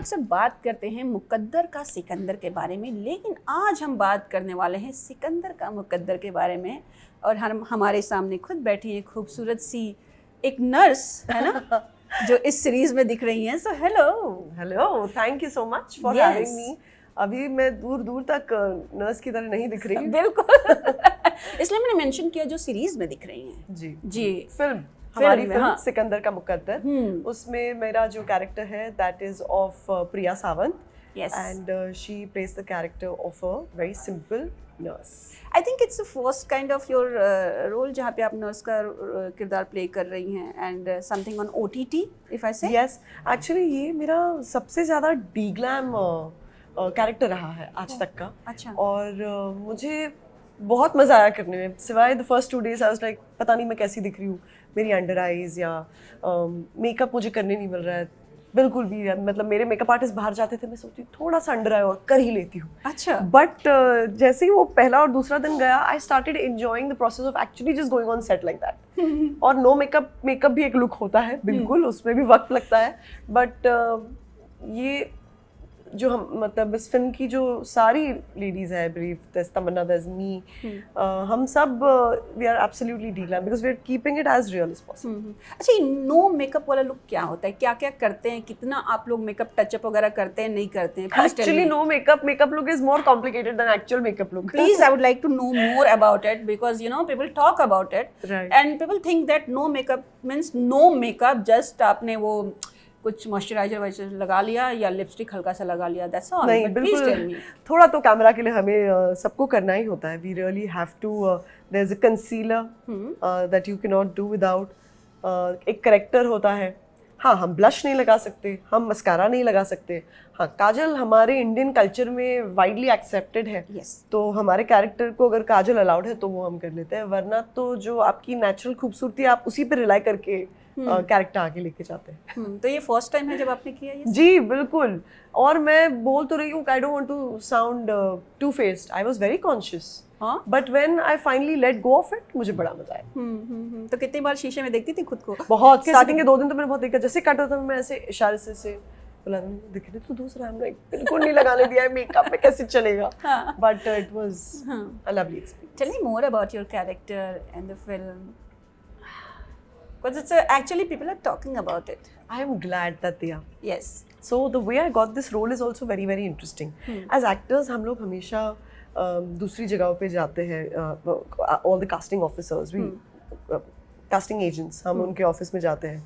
अक्सर बात करते हैं मुकद्दर का सिकंदर के बारे में, लेकिन आज हम बात करने वाले हैं सिकंदर का मुकद्दर के बारे में। और हम हमारे सामने खुद बैठी हैं खूबसूरत सी एक नर्स, है ना, जो इस सीरीज में दिख रही हैं। So hello, thank you so much for having me. अभी मैं दूर दूर तक नर्स की तरह नहीं दिख रही। बिल्कुल इसलिए मैंने मेंशन किया जो सीरीज में दिख रही हैं। जी फिल्म, हमारी फिल्म हाँ। सिकंदर का मुकद्दर, उसमें मेरा जो कैरेक्टर है that is of Priya Sawant, and she plays the character of a very simple nurse. I think it's the first kind of your role जहाँ पे आप नर्स का किरदार प्ले कर रही हैं, and something on OTT if I say. Yes, actually ये मेरा सबसे ज़्यादा डीग्लैम कैरेक्टर रहा है आज तक का। अच्छा। और मुझे बहुत मज़ा आया करने में, सिवाय the first 2 days I was like पता नहीं मैं कैसी दिख रही हूँ, मेरी अंडर आइज या मेकअप मुझे करने नहीं मिल रहा है बिल्कुल भी। मतलब मेरे मेकअप आर्टिस्ट बाहर जाते थे, मैं सोचती थोड़ा सा अंडर आई और कर ही लेती हूँ। अच्छा। बट जैसे ही वो पहला और दूसरा दिन गया, I started enjoying the process of actually just going on set like that. और नो मेकअप भी एक लुक होता है, बिल्कुल उसमें भी वक्त लगता है। बट ये जो हम मतलब इस फिल्म की जो सारी लेडीज है, बिलीव there's तमन्ना, there's मी, हम सब we are absolutely deglam because we are keeping it as real as possible. अच्छा, ये नो मेकअप वाला लुक क्या होता है, क्या क्या करते हैं, कितना आप लोग मेकअप टचअप वगैरह करते हैं, नहीं करते हैं? Actually no makeup look is more complicated than actual makeup look. Please, I would like to know more about it because you know people talk about it, right. and people think that no makeup means no makeup, just आपने वो कुछ moisturiser visor लगा लिया या lipstick हल्का सा लगा लिया, that's all. नहीं, But please tell me. थोड़ा तो कैमरा के लिए हमें सबको करना ही होता है। We really have to, there is a concealer that you can not do without. एक करेक्टर होता है, हाँ हम ब्लश नहीं लगा सकते, हम मस्कारा नहीं लगा सकते। हाँ, काजल हमारे इंडियन कल्चर में वाइडली एक्सेप्टेड है। Yes. तो हमारे कैरेक्टर को अगर काजल अलाउड है तो वो हम कर लेते हैं, वरना तो जो आपकी नेचुरल खूबसूरती है आप उसी पे रिलाई करके कैरेक्टर आगे लेके जाते हैं। तो ये फर्स्ट टाइम है जब आपने किया ये? जी बिल्कुल। और मैं बोल तो रही हूँ I don't want to sound two faced, I was very conscious, but when I finally let go of it मुझे बड़ा मजा आया। तो कितनी बार शीशे में देखती थी खुद को? बहुत। स्टार्टिंग के 2 दिन तो मैंने बहुत देखा, जैसे कट होता मैं ऐसे इशारे से बोला दिख रही तो दूसरा हमने बिल्कुल नहीं लगाने दिया है, मेकअप में कैसे चलेगा। But it was a lovely experience. Tell me more about your character and the film, because it's actually people are talking about it. I am glad that they are. Yes. So the way I got this role is also very very interesting. As actors हम लोग हमेशा दूसरी जगहों पे जाते हैं, all the casting officers, we casting agents, हम उनके ऑफिस में जाते हैं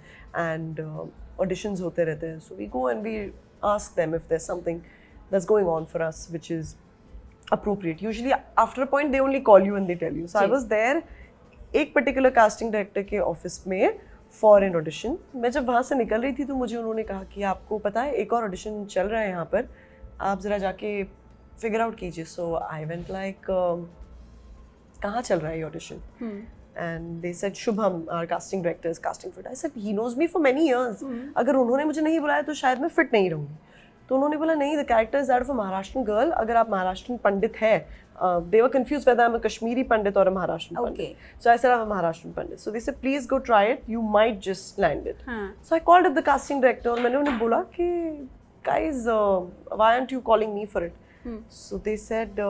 and auditions होते रहते हैं. So we go and we ask them if there's something that's going on for us which is appropriate. Usually after a point they only call you and they tell you. So I was there एक particular casting director के office में for an audition. मैं जब वहाँ से निकल रही थी तो मुझे उन्होंने कहा कि आपको पता है एक और ऑडिशन चल रहा है यहाँ पर, आप ज़रा जाके फिगर आउट कीजिए। सो आई वेंट लाइक कहाँ चल रहा है ये audition? And they said Shubham our casting director is casting fit. I said he knows me for many years, अगर उन्होंने मुझे नहीं बुलाया तो शायद मैं फिट नहीं रहूँगी। तो उन्होंने बोला नहीं, the character is that of a Maharashtrian girl, अगर आप महाराष्ट्रन पंडित है, they were confused whether I'm a Kashmiri Pandit or a Maharashtrian Pandit. So I said I'm a Maharashtrian Pandit. So they said please go try it, you might just land it. So I called up the casting director और मैंने उन्हें बोला कि guys why aren't you calling me for it? So they said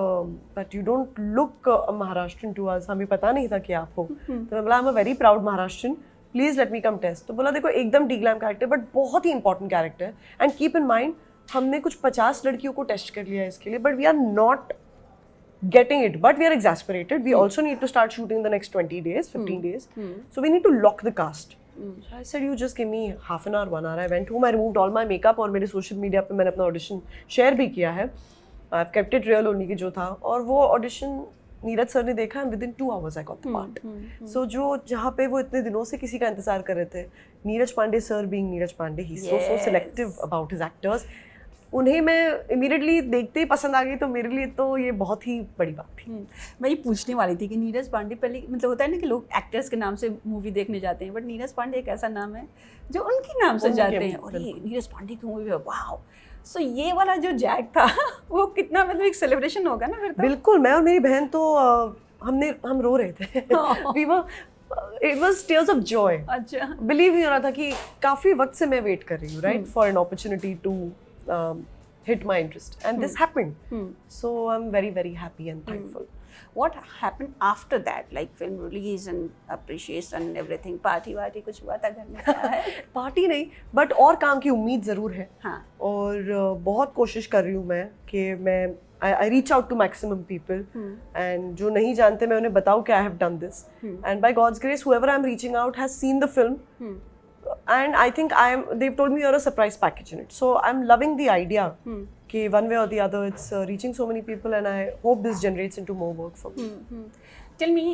but you don't look a Maharashtrian to us, हमें पता नहीं था कि आप हो। तो मैं बोला I'm a very proud Maharashtrian, please let me come test। तो बोला देखो एकदम डीग्लैम कैरेक्टर बट बहुत ही important character and keep in mind हमने कुछ 50 लड़कियों को टेस्ट कर लिया है इसके लिए, but we are not getting it, but we are exasperated. We also need to start shooting in the next 20 days, 15 days. So we need to lock the cast. So I said, you just give me half an hour, 1 hour. I went home, I removed all my makeup और मेरे social media पे मैंने अपना audition share भी किया है. I've kept it real only कि जो था, और वो audition नीरज सर ने देखा and within 2 hours I got the part. So जो जहाँ पे वो इतने दिनों से किसी का इंतजार कर रहे थे, Neeraj Pandey sir being Neeraj Pandey, he's so selective about his actors. उन्हें मैं इमीडिएटली देखते ही पसंद आ गई, तो मेरे लिए तो ये बहुत ही बड़ी बात थी। मैं ये पूछने वाली थी कि नीरज पांडे पहले मतलब होता है ना कि लोग एक्टर्स के नाम से मूवी देखने जाते हैं, बट नीरज पांडे एक ऐसा नाम है जो उनके नाम से जाते हैं, और ये नीरज पांडे की मूवी है, वाओ। सो ये वाला जो जैक था वो कितना मतलब एक सेलिब्रेशन होगा ना फिर तो? बिल्कुल, मैं और मेरी बहन तो हम रो रहे थे। We were, it was tears of joy. अच्छा, बिलीव नहीं हो रहा था कि काफ़ी वक्त से मैं वेट कर रही हूँ, right, for an opportunity to hit my interest, and this happened. So I'm very, very happy and thankful. What happened after that, like film release and appreciation and everything? Party वार्टी कुछ हुआ था घर में? क्या है? पार्टी नहीं, but और काम की उम्मीद ज़रूर है. हाँ. और बहुत कोशिश कर रही हूँ मैं कि मैं I reach out to maximum people, and जो नहीं जानते मैं उन्हें बताऊँ कि I have done this, and by God's grace whoever I'm reaching out has seen the film, and I think they've told me you're a surprise package in it, so I'm loving the idea कि one way or the other it's reaching so many people, and I hope this generates into more work for me. Tell me,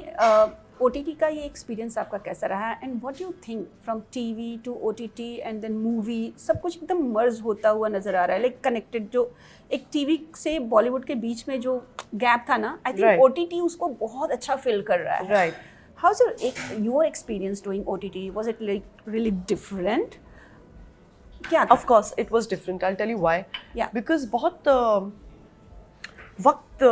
OTT का ये experience आपका कैसा रहा, and what you think from TV to OTT and then movie, सब कुछ एकदम मर्ज होता हुआ नजर आ रहा है, लाइक कनेक्टेड. जो एक टीवी से बॉलीवुड के बीच में जो गैप था ना, आई थिंक OTT उसको बहुत अच्छा फिल कर रहा है. Right. How's your experience doing OTT? Was it like really different? क्या था? Of course it was different. I'll tell you why. Yeah. Because बहुत वक्त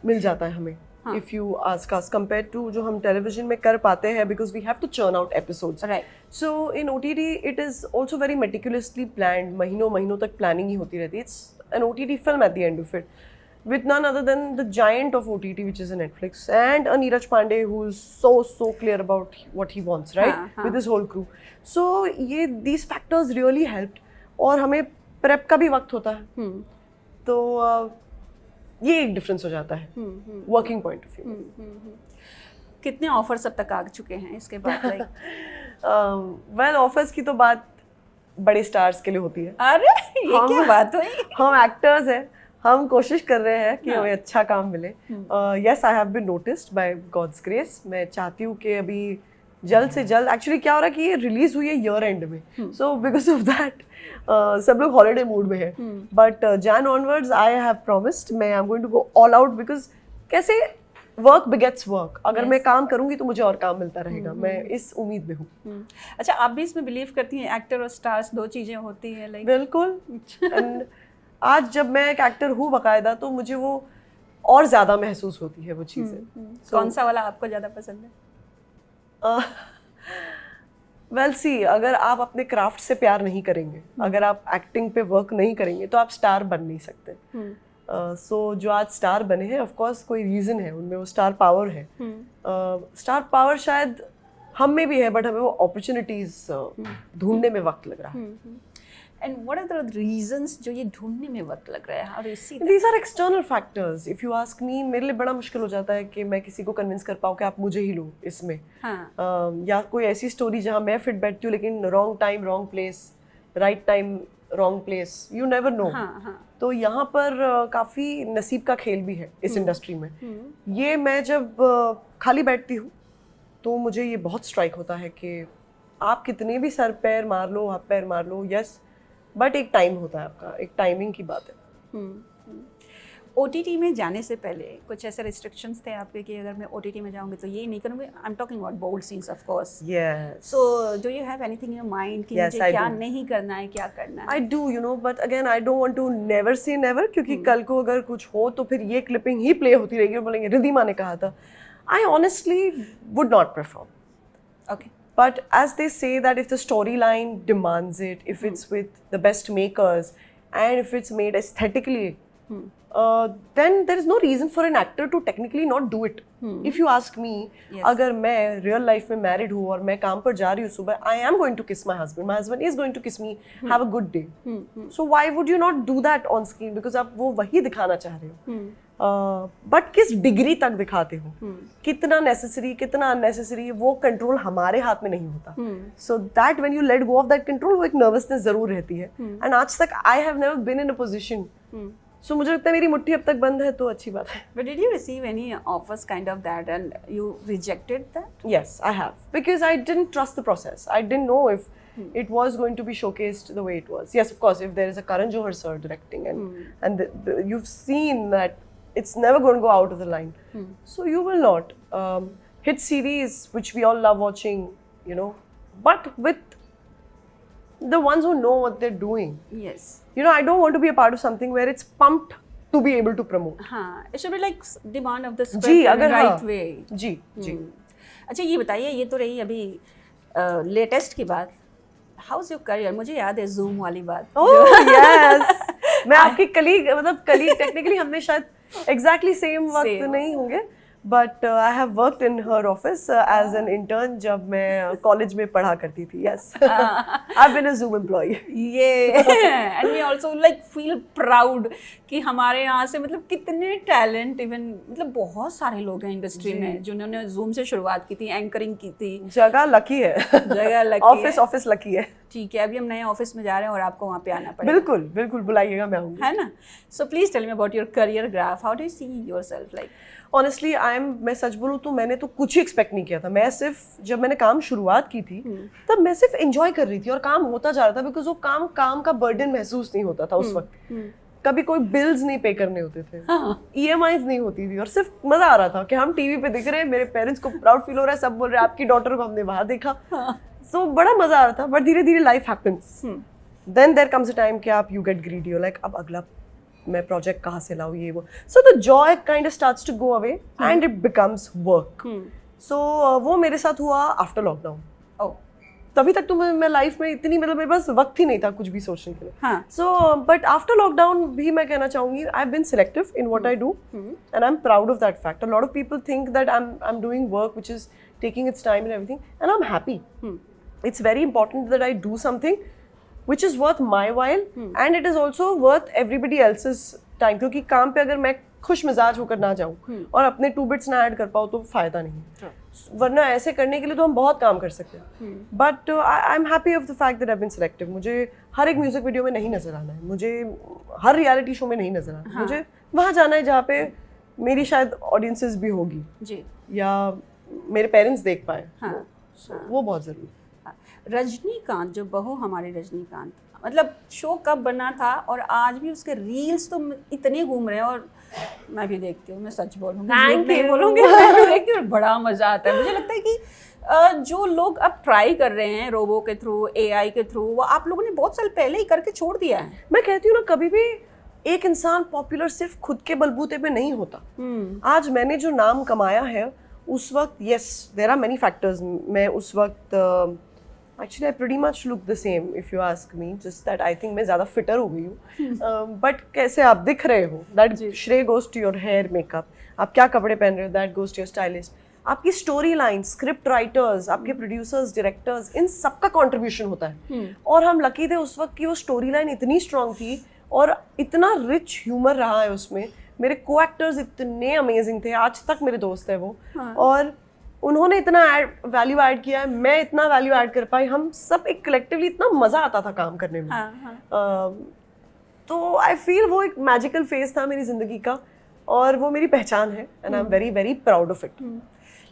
मिल जाता है हमें. If you ask us, compared to जो हम television में कर पाते हैं, because we have to churn out episodes. Right. So in OTT it is also very meticulously planned. महीनों तक planning ही होती रहती है. It's an OTT film at the end of it, with none other than the giant of OTT, which is Netflix, and a Neeraj Pandey who is so clear about what he wants, right? With his whole crew. So these factors really helped. और हमें prep का भी वक्त होता है. तो ये एक डिफरेंस हो जाता है वर्किंग पॉइंट ऑफ व्यू. कितने ऑफर्स अब तक आ चुके हैं इसके बाद? वेल ऑफर्स की तो बात बड़े स्टार्स के लिए होती है. अरे ये क्या बात हुई? हम एक्टर्स हैं, हम कोशिश कर रहे हैं कि हमें अच्छा काम मिले. Yes, I have been noticed by God's grace. मैं चाहती हूँ कि अभी जल्द से जल्द, एक्चुअली क्या हो रहा है कि ये रिलीज हुई है ईयर एंड में, सो बिकॉज ऑफ दैट सब लोग हॉलीडे मूड में है. But Jan onwards I have promised, मैं I am going to go all out, because कैसे वर्क बिगेट्स वर्क. अगर मैं काम करूंगी तो मुझे और काम मिलता रहेगा. मैं इस उम्मीद में हूँ. अच्छा, आप भी इसमें बिलीव करती हैं एक्टर और स्टार्स दो चीजें होती हैं? लाइक बिल्कुल. एंड आज जब मैं एक एक्टर हूँ बाकायदा, तो मुझे वो और ज्यादा महसूस होती है वो चीजें. कौन सा वाला आपको ज्यादा पसंद है? वेल सी, अगर आप अपने क्राफ्ट से प्यार नहीं करेंगे, अगर आप एक्टिंग पे वर्क नहीं करेंगे, तो आप स्टार बन नहीं सकते. सो जो आज स्टार बने हैं, ऑफ कोर्स कोई रीजन है, उनमें वो स्टार पावर है. स्टार पावर शायद हम में भी है, बट हमें वो अपॉर्चुनिटीज ढूंढने में वक्त लग रहा है. And what are the reasons जो ये ढूंढने में वक्त लग रहा है? How do you see that? These are external factors. If you ask me, मेरे लिए बड़ा मुश्किल हो जाता है कि मैं किसी को कन्विंस कर पाऊँ कि आप मुझे ही लो इसमें. या कोई ऐसी स्टोरी जहाँ मैं फिट बैठती हूँ, लेकिन wrong time wrong place, right time wrong place, you never know. तो यहाँ पर काफ़ी नसीब का खेल भी है इस इंडस्ट्री में. ये मैं जब खाली बैठती हूँ तो मुझे ये बहुत स्ट्राइक होता है कि आप कितने भी सर पैर मार लो, हाथ पैर मार लो, यस, बट एक टाइम होता है आपका, एक टाइमिंग की बात है. OTT में जाने से पहले कुछ ऐसे रिस्ट्रिक्शंस थे आपके कि अगर मैं OTT में जाऊंगी तो ये नहीं करूंगी? I am talking about bold scenes, of course. Yes. So do you have anything in your mind कि मुझे क्या नहीं करना है, क्या करना है? I do, you know, but again I don't want to never say never, क्योंकि कल को अगर कुछ हो तो फिर ये क्लिपिंग ही प्ले होती रहेगी और बोलेंगे रिद्धिमा ने कहा था. I honestly would not perform. Okay. But as they say that if the storyline demands it, if it's with the best makers, and if it's made aesthetically, then there is no reason for an actor to technically not do it. If you ask me, अगर मैं real life में married हूँ और मैं काम पर जा रही हूँ सुबह, I am going to kiss my husband is going to kiss me, have a good day. So why would you not do that on screen? Because आप वो वही दिखाना चाह रहे हो. बट किस डिग्री तक दिखाते हो, कितना नेसेसरी, कितना अननेसेसरी, वो कंट्रोल हमारे हाथ में नहीं होता. So that when you let go of that control, वो एक नर्वसनेस जरूर रहती है. एंड आज तक I have never been in a position. So मुझे लगता है मेरी मुट्ठी अब तक बंद है, तो अच्छी बात है. But did you receive any offers kind of that and you rejected that? Yes, I have, because I didn't trust the process. I didn't know if it was going to be showcased the way it was. Yes, of course, if there is a Karan Johar sir directing, and you've seen that it's never going to go out of the line. So you will not. Hit series, which we all love watching, you know, but with the ones who know what they're doing. Yes. You know, I don't want to be a part of something where it's pumped to be able to promote. It should be like demand of the script in the right way. जी. अच्छा, ये बताइए, ये तो रही अभी latest की बात. How is your career? मुझे याद है जूम वाली बात. Oh yes. मैं आपकी कलीग, मतलब कलीग टेक्निकली हमने शायद एग्जैक्टली सेम वक्त Same. नहीं होंगे, but I have worked in her office as an intern जब मैं कॉलेज में पढ़ा करती थी. Yes, I have been a Zoom employee. And we also like feel proud कि हमारे यहाँ से मतलब कितने टैलेंट, इवन मतलब बहुत सारे लोग हैं इंडस्ट्री में जिन्होंने जूम से शुरुआत की थी, एंकरिंग की थी. जगह लकी है, जगह लकी ऑफिस लकी है. ठीक है, अभी हम नए ऑफिस में जा रहे हैं और आपको वहाँ पे आना पड़ेगा. बिल्कुल बिल्कुल, बुलाइएगा, मैं आऊँगी. है ना. So please tell me about your career graph. How do you see yourself like? Honestly मैं सच बोलूँ तो मैंने तो कुछ ही एक्सपेक्ट नहीं किया था. मैं सिर्फ जब मैंने काम शुरुआत की थी तब मैं सिर्फ एंजॉय कर रही थी और काम होता जा रहा था, बिकॉज वो काम का बर्डन महसूस नहीं होता था उस वक्त. कभी कोई बिल्स नहीं पे करने होते थे, EMIs नहीं होती थी, और सिर्फ मजा आ रहा था कि हम टीवी पे दिख रहे हैं, मेरे पेरेंट्स को प्राउड फील हो रहा है, सब बोल रहे हैं आपकी डॉटर को हमने वहां देखा. सो बड़ा मजा आ रहा था. बट धीरे धीरे life happens. Then there comes a time कि आप you get greedy, you like अब अगला मैं प्रोजेक्ट कहाँ से लाऊं, ये वो. So the joy kind of starts to go away and it becomes work. So वो मेरे साथ हुआ आफ्टर लॉकडाउन. तभी तक तो मैं लाइफ में इतनी, मतलब मेरे पास वक्त ही नहीं था कुछ भी सोचने के लिए. सो बट आफ्टर लॉकडाउन भी मैं कहना चाहूंगी I have been selective in what I do and I am proud of that fact. A lot of people think that I am doing work which is taking its time and everything and I am happy. It's very important that I do something which is worth my while and it is also worth everybody else's time. क्योंकि काम पे अगर मैं खुश मिजाज होकर ना जाऊँ और अपने 2 bits ना ऐड कर पाऊँ तो फायदा नहीं है. वरना ऐसे करने के लिए तो हम बहुत काम कर सकते हैं. But I am happy of the fact that I have been selective. मुझे हर एक म्यूजिक वीडियो में नहीं नजर आना है, मुझे हर रियलिटी शो में नहीं नजर आना है. मुझे वहाँ जाना है जहाँ पे मेरी शायद ऑडियंसेस भी होगी जी, या मेरे पेरेंट्स देख पाए. वो बहुत जरूरी. रजनीकांत, जो बहू हमारे रजनीकांत, मतलब शो कब बना था और आज भी उसके रील्स तो इतने घूम रहे हैं, और मैं भी देखती हूँ, मैं सच बोलूँगी, नहीं बोलूँगी, मैं भी देखती हूँ और बड़ा मज़ा आता है. मुझे लगता है कि जो लोग अब ट्राई कर रहे हैं रोबो के थ्रू, AI के थ्रू, वो आप लोगों ने बहुत साल पहले ही करके छोड़ दिया है. मैं कहती हूँ ना, कभी भी एक इंसान पॉपुलर सिर्फ खुद के बलबूते पे नहीं होता. आज मैंने जो नाम कमाया है उस वक्त, yes there are many factors. मैं उस वक्त Actually, I pretty much look the same if you ask me. Just that I think मैं ज़्यादा fitter हो गई हूँ. But कैसे आप दिख रहे हो, that श्रेय goes to your hair, makeup. आप क्या कपड़े पहन रहे हो, that goes to your stylist. आपकी स्टोरी लाइन, स्क्रिप्ट राइटर्स, आपके प्रोड्यूसर्स, डायरेक्टर्स, इन सबका कंट्रीब्यूशन होता है. और हम लकी थे उस वक्त कि वो स्टोरी लाइन इतनी स्ट्रॉन्ग थी और इतना रिच ह्यूमर रहा है उसमें. मेरे को एक्टर्स इतने अमेजिंग थे, आज तक मेरे दोस्त है वो. और उन्होंने इतना वैल्यू ऐड किया है, मैं इतना वैल्यू ऐड कर पाई. हम सब एक कलेक्टिवली इतना मजा आता था काम करने में. तो आई फील वो एक मैजिकल फेज था मेरी जिंदगी का और वो मेरी पहचान है and I am very very proud of it.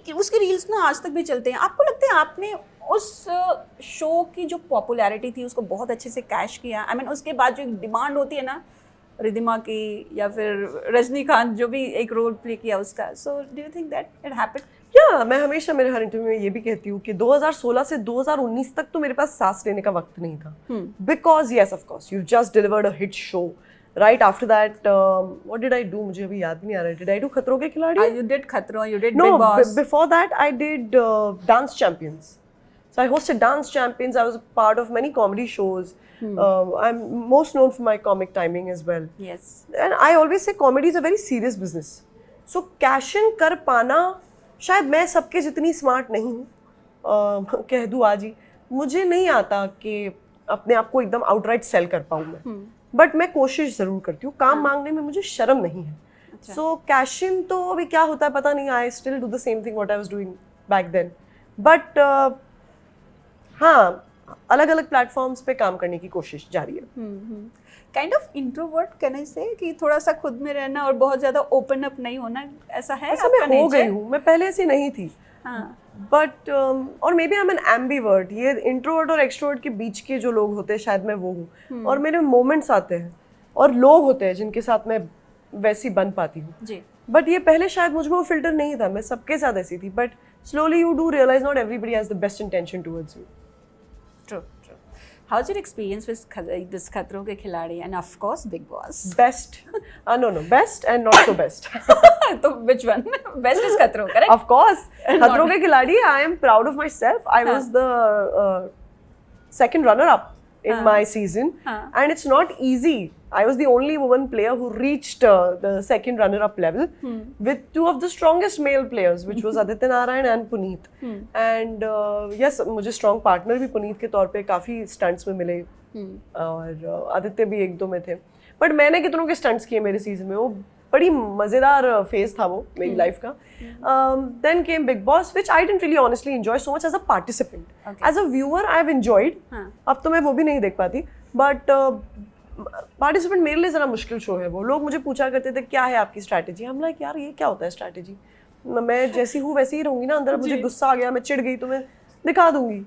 कि उसके रील्स ना आज तक भी चलते हैं. आपको लगता है आपने उस शो की जो पॉपुलैरिटी थी उसको बहुत अच्छे से कैश किया? आई मीन उसके बाद जो डिमांड होती है ना रिधिमा की या फिर रजनीकांत जो भी एक रोल प्ले किया उसका, सो do you think that it happened? या मैं हमेशा मेरे हर इंटरव्यू में ये भी कहती हूँ कि 2016 से 2019 तक तो मेरे पास सांस लेने का वक्त नहीं था. Because yes of course you just delivered a hit show. Right after that what did I do, मुझे अभी याद भी नहीं आ रहा. डिड आई डू खतरों के खिलाड़ी? यू डिड खतरों, you did big boss. Before that I did dance champions. So I hosted Dance Champions. I was a part of many comedy shows. I'm most known for my comic timing as well. Yes. And I always say comedy is a very serious business. So cash in कर पाना, शायद मैं सबके जितनी smart नहीं हूँ, कह दूँ आज ही, मुझे नहीं आता कि अपने आप को एकदम आउटराइट सेल कर पाऊँ मैं. बट मैं कोशिश ज़रूर करती हूँ. काम मांगने में मुझे शर्म नहीं है. सो कैश इन तो अभी क्या होता है पता नहीं. I still do the same thing what I was doing back then. But हाँ, अलग अलग प्लेटफॉर्म्स पे काम करने की कोशिश जारी है. Kind of introvert can I से, कि थोड़ा सा खुद में रहना और बहुत ज्यादा ओपन अप नहीं होना, ऐसा है? ऐसा मैं हो गई हूँ. मैं पहले ऐसी नहीं थी. बट और maybe I am an ambivert. ये इंट्रोवर्ट और एक्सट्रोवर्ट के बीच के जो लोग होते हैं शायद मैं वो हूँ. और मेरे मोमेंट्स आते हैं और लोग होते हैं जिनके साथ मैं वैसी बन पाती हूँ. बट ये पहले शायद मुझ में वो फिल्टर नहीं था. मैं सबके साथ ऐसी थी. But slowly you do realise not everybody has the best intention towards you. True. How's your experience with this खतरों के खिलाड़ी and of course Big Boss? Best. No, best and not so best. तो which one? Best is खतरों, correct? Of course. खतरों के खिलाड़ी. I am proud of myself. I was the second runner-up in my season, and it's not easy. I was the only woman player who reached the second runner-up level with two of the strongest male players, which was Aditya Narayan and Puneet. And yes, मुझे strong partner भी पुनीत के तौर पे काफी stunts में मिले, और आदित्य भी एक दो में थे. But मैंने कितनों के stunts किए मेरे season में, वो बड़ी मजेदार फेज था वो मेरी लाइफ का. Then came Big Boss, which I didn't really honestly enjoy so much as a participant. As a viewer, I've enjoyed. अब तो मैं वो भी नहीं देख पाती. But पार्टिसिपेंट मेरे लिए ज़रा मुश्किल शो है वो. लोग मुझे पूछा करते थे क्या है आपकी स्ट्रैटेजी. हम लाइक यार ये क्या होता है स्ट्रैटेजी. मैं जैसी हूँ वैसे ही रहूंगी ना. अंदर मुझे गुस्सा आ गया, मैं चिढ़ गई तो मैं दिखा दूंगी.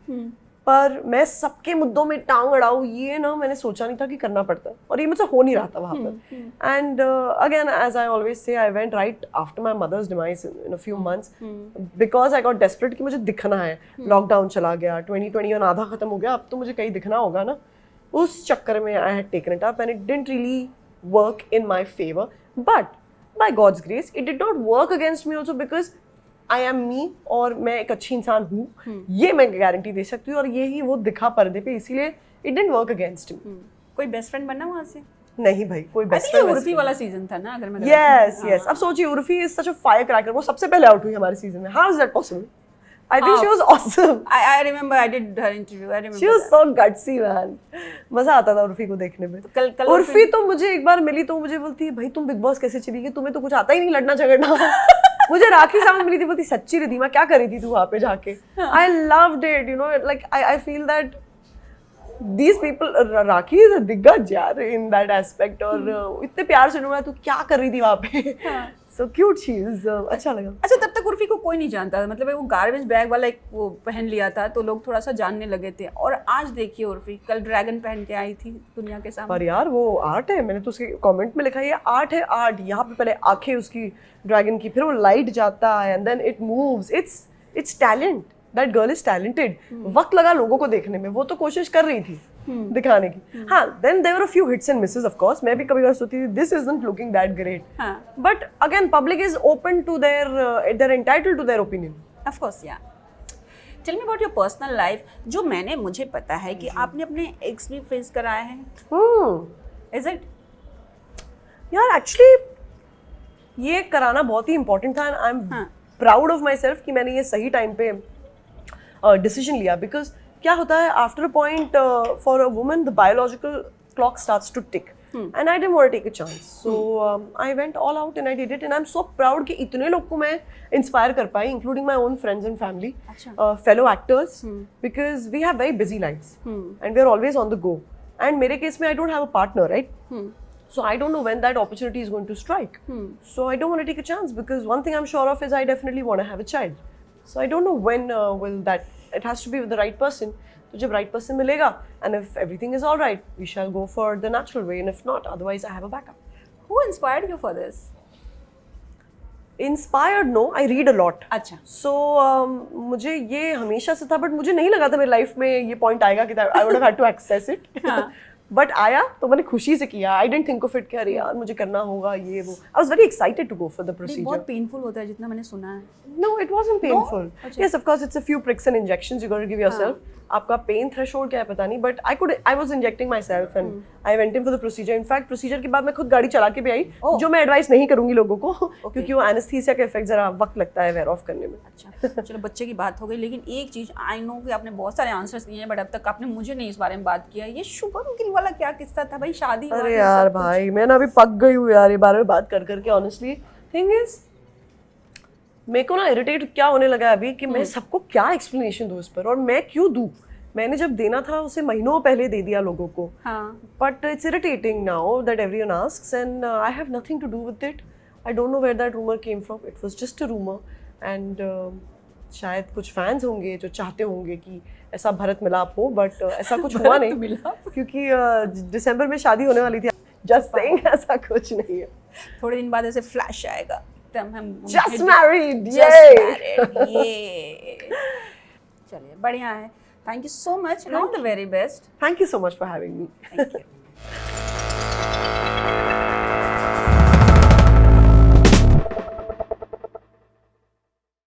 पर मैं सबके मुद्दों में टांग अड़ाऊँ, ये ना मैंने सोचा नहीं था कि करना पड़ता, और ये मुझसे हो नहीं रहा था वहाँ पर. And again as I always say, I went right after my mother's demise in a few months, because I got desperate कि मुझे दिखना है. लॉकडाउन चला गया, 2021 आधा खत्म हो गया, अब तो मुझे कहीं दिखना होगा ना. उस चक्कर में I had taken it up and it didn't really work in my favour. But by God's grace it did not work against me also, because I am me, और मैं एक अच्छी इंसान हूँ, ये मैं गारंटी दे सकती हूँ. और यही वो दिखा पर्दे पे, इसीलिए इट डिडंट वर्क अगेंस्ट मी. कोई बेस्ट फ्रेंड बनना वहाँ से? नहीं भाई, कोई बेस्ट फ्रेंड. उर्फी वाला सीजन था ना, अगर मैं यस. अब सोचिए, Urfi is such a fire cracker. वो सबसे पहले आउट हुई हमारे सीजन में. How is that possible? I think she was awesome. I remember I did her interview. I remember. She was so gutsy, man. मजा आता था उर्फी को देखने में. कल उर्फी तो मुझे एक बार मिली तो मुझे बोलती है, भाई तुम बिग बॉस कैसे चली गई, तुम्हें तो कुछ आता ही नहीं लड़ना झगड़ना. मुझे राखी सावंत मिली थी, बोलती सच्ची रिधिमा क्या कर रही थी तू वहाँ पे जाके. I loved it, you know, like I feel that these people, rakhi is a दिग्गज यार in that aspect. और इतने प्यार से ढूंढा, तू क्या कर रही थी वहाँ पे. So cute she is. अच्छा लगा. अच्छा, तब तक उर्फी को कोई नहीं जानता था, मतलब वो गार्बेज बैग वाला एक वो पहन लिया था तो लोग थोड़ा सा जानने लगे थे. और आज देखिए उर्फी कल ड्रैगन पहन के आई थी दुनिया के सामने. पर यार वो आर्ट है, मैंने तो उसके कमेंट में लिखा है ये आर्ट है. आर्ट यहाँ पे पहले आंखें उसकी ड्रैगन की, फिर वो लाइट जाता है and then it moves. It's talent. That girl is talented. वक्त लगा लोगों को देखने में, वो तो कोशिश कर रही थी दिखाने की. हाँ, then there were a few hits and misses. Of course मैं भी कभी सोचती थी this isn't looking that great. But again public is open to their entitled to their opinion. Of course, ya. Tell me about your personal life. जो मुझे पता है कि आपने अपने एक्स भी फेस कराया है. Is it? यार एक्चुअली ये कराना बहुत ही इंपॉर्टेंट था. आई am proud of my self कि मैंने ये सही टाइम पे डिसीजन लिया. बिकॉज क्या होता है, after a point for a woman the biological clock starts to tick, and I didn't want to take a chance. So I went all out and I did it. And I am so proud कि इतने लोग को मैं inspire कर पाई, including my own friends and family, fellow actors, because we have very busy lives and we are always on the go. And मेरे case में I don't have a partner, right? So I don't know when that opportunity is going to strike. So I don't want to take a chance, because one thing I'm sure of is I definitely want to have a child. So I don't know when will that. It has to be with the right person. So जब right person मिलेगा, and if everything is all right, we shall go for the natural way, and if not, otherwise I have a backup. Who inspired you for this? Inspired? No, I read a lot. अच्छा. So मुझे ये हमेशा से था, but मुझे नहीं लगा था मेरी लाइफ में ये पॉइंट आएगा कि I would have had to access it. But आया तो मैंने खुशी से किया. I didn't think of it कि अरे यार मुझे करना होगा ये वो. I was very excited to go for the procedure. बहुत पेनफुल होता है जितना मैंने सुना है. No, it wasn't painful. Yes, of course it's a few pricks and injections you got to give yourself. आपका पेन थ्रेशोल्ड क्या है पता नहीं, but I was injecting my self and I went in for the procedure. In fact procedure के बाद मैं खुद गाड़ी चला के भी आई, जो मैं एडवाइस नहीं करूंगी लोगों को, क्योंकि वो एनेस्थीसिया का इफेक्ट जरा वक्त लगता है वेयर ऑफ करने में. अच्छा, चलो बच्चे की बात हो गई, लेकिन एक चीज आई नो कि आपने बहुत सारे आंसर्स दिए हैं, बट अब तक आपने मुझे नहीं इस बारे में बात किया. ये शुभम गिल वाला क्या किस्सा था भाई? शादी? अरे यार भाई, मैं ना अभी पक गई हूँ यार ये बारे में बात कर करके. ऑनेस्टली थिंग इज, मेरे को ना इरिटेट क्या होने लगा अभी कि मैं सबको क्या एक्सप्लेनेशन दूँ इस पर, और मैं क्यों दूँ. मैंने जब देना था उसे महीनों पहले दे दिया लोगों को. But it's irritating now that everyone asks and I have nothing to do with it. I don't know where that rumour came from. It was just a rumour. And शायद कुछ फैंस होंगे जो चाहते होंगे कि ऐसा भरत मिलाप हो, बट ऐसा कुछ हुआ नहीं, क्योंकि दिसंबर में शादी होने वाली थी. जस्ट सेइंग, ऐसा कुछ नहीं है. थोड़े दिन बाद ऐसे फ्लैश आएगा, हम जस्ट मैरिड. चलिए, बढ़िया है. Thank you so much and all the very best. Thank you so much for having me. Thank you.